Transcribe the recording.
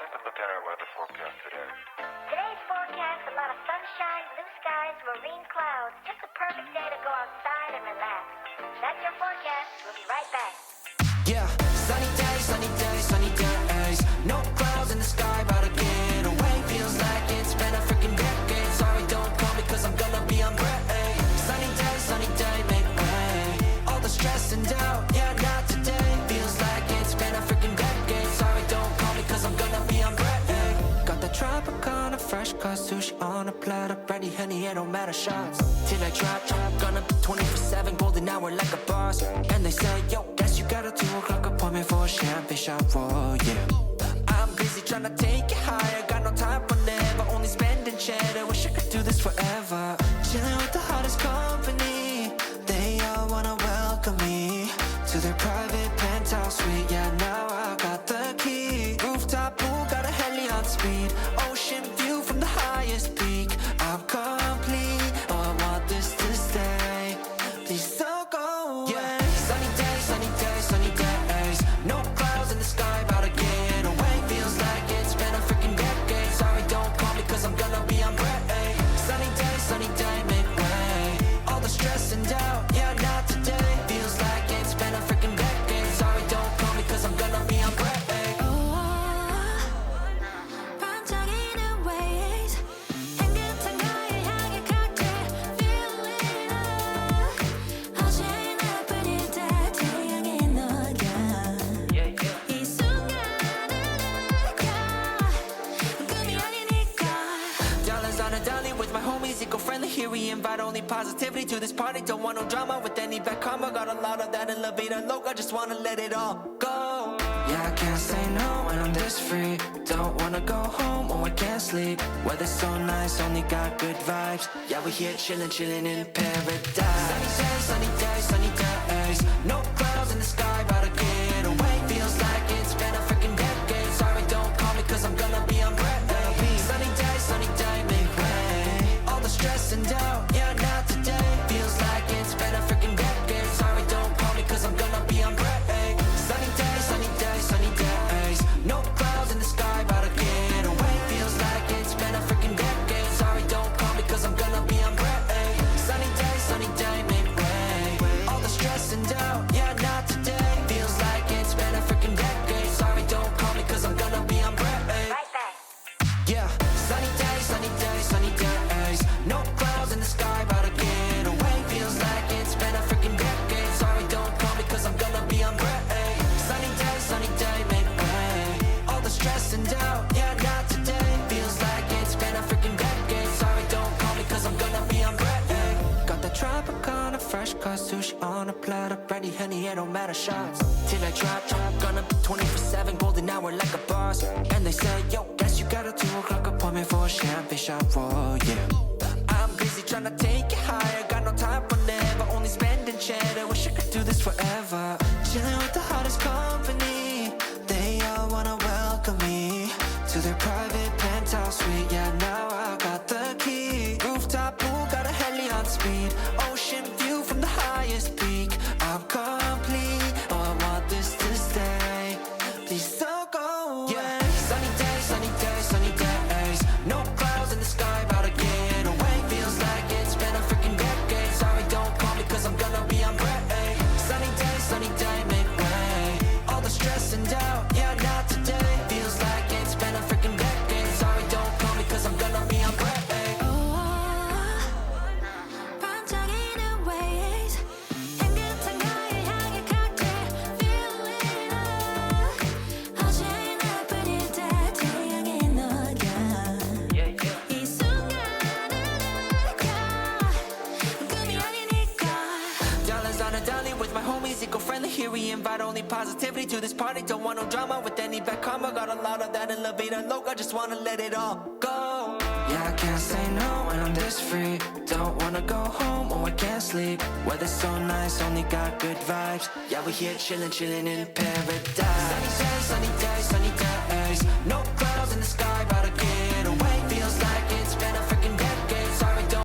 take a look at our weather forecast today. Today's forecast, a lot of sunshine, blue skies, marine clouds. Just a perfect day to go outside and relax. That's your forecast. We'll be right back. Yeah, sunny days, sunny days, sunny days. No clouds in the sky, about to get away. Feels like it's been a freaking decade. Sorry, don't call me cause I'm gonna be on break. Sunny day, make way. All the stress and doubt, yeah, not today. Feels like it's been a freaking decade. Sorry, don't call me cause I'm gonna be on break. Got the Tropicana, fresh cut sushi on a platter. Ready, honey, it don't matter, shots till I drop. Gonna be 24/7, golden hour like a boss. And they say, yo, guess you got a 2 o'clock appointment for a champagne shot, whoa, yeah. I'm busy trying to take it higher. Got no time for never, only spending cheddar. Wish I could do this forever. Chilling with the hottest company. They all wanna welcome me to their private penthouse suite. Yeah, now I got the key. Rooftop pool, got a heli on speed. Ocean view from the highest peak. I'm complete, oh, I want this to stay. Please don't go away. Yeah. Sunny days, sunny days, sunny days. No clouds in the sky, about to get away. Feels like it's been a freaking decade. Sorry, don't call me cause I'm gonna be on break. Sunny day, make way. All the stress and doubt, yeah, not today. Feels like it's been a freaking decade. Sorry, don't call me cause I'm gonna be on break. 반짝이는 waves 향긋한 너를 향해 칵테일 feeling up 어제나 뿐일 때 태양이 녹여 이 순간을 느껴 꿈이 아니니까 Dollars on a dolly with my homies, eco-friendly. Here we invite only positivity to this party. Don't want no drama with any bad karma. Got a lot of that in La Vida Loca. Just wanna let it all go. Yeah, I can't say no when I'm this free. Don't wanna go home, oh I can't sleep. Weather's so nice, only got good vibes. Yeah, we here chillin' in paradise. Sunny days, sunny days. No clouds in the sky, about to get away. Feels like it's been a freaking decade. Sorry, don't call me cause I'm gonna be on break. Sunny day, make way. All the stress and doubt, yeah, not today. Feels like it's been a freaking decade. Sorry, don't call me cause I'm gonna be on break. Sunny days, sunny days, sunny days. No clouds in the sky, about to get away. Feels like it's been a freaking decade. Sorry, don't call me cause I'm gonna be on break. Sunny day, make way. All the stress and doubt, yeah, not today. Feels like it's been a freaking decade. Sorry, don't call me cause I'm gonna be on break. Right back. Yeah, sunny days, sunny days, sunny days. No clouds in the sky, about to get away. Feels like it's been a freaking decade. Sorry, don't call me cause I'm gonna be on break. Sunny day, make way. All the stress and doubt, yeah, not today. Feels like it's been a freaking decade. Sorry, don't call me cause I'm gonna be on break. Got the Tropicana, fresh cut sushi on a platter. Ready, honey, it don't matter, shots till I drop. Gonna be 24/7, golden hour like a boss. And they say, yo, guess you got a 2 o'clock appointment for a champagne shot, whoa, yeah. I'm busy trying to take it higher. Got no time for never, only spending cheddar. Wish I could do this forever. Chilling with the hottest company. They all wanna welcome me to their private penthouse suite. Yeah, now I got the key. Rooftop pool, got a heli on speed. Ocean view from the highest peak. I'm complete, oh, I want this to stay. Please don't go away. Yeah. Sunny days, sunny days, sunny days. No clouds in the sky, about to get away. Feels like it's been a freaking decade. Sorry, don't call me cause I'm gonna be on break. Sunny day, make way. All the stress and doubt, yeah, not today. Feels like it's been a freaking decade. Sorry, don't call me cause I'm gonna be on break. 반짝이는 waves 향긋한 너를 향해 칵테일 feeling up 어제나 뿐일 때 태양이 녹여 이 순간을 느껴 꿈이 아니니까 Dollars on a dolly with my homies, eco-friendly. Here we invite only positivity to this party. Don't want no drama with any bad karma. Got a lot of that in La Vida Loca. Just wanna let it all go. Yeah, I can't say no when I'm this free. Don't wanna go home, oh I can't sleep. Weather's so nice, only got good vibes. Yeah, we here chillin' in paradise. Sunny days, sunny days, sunny days. No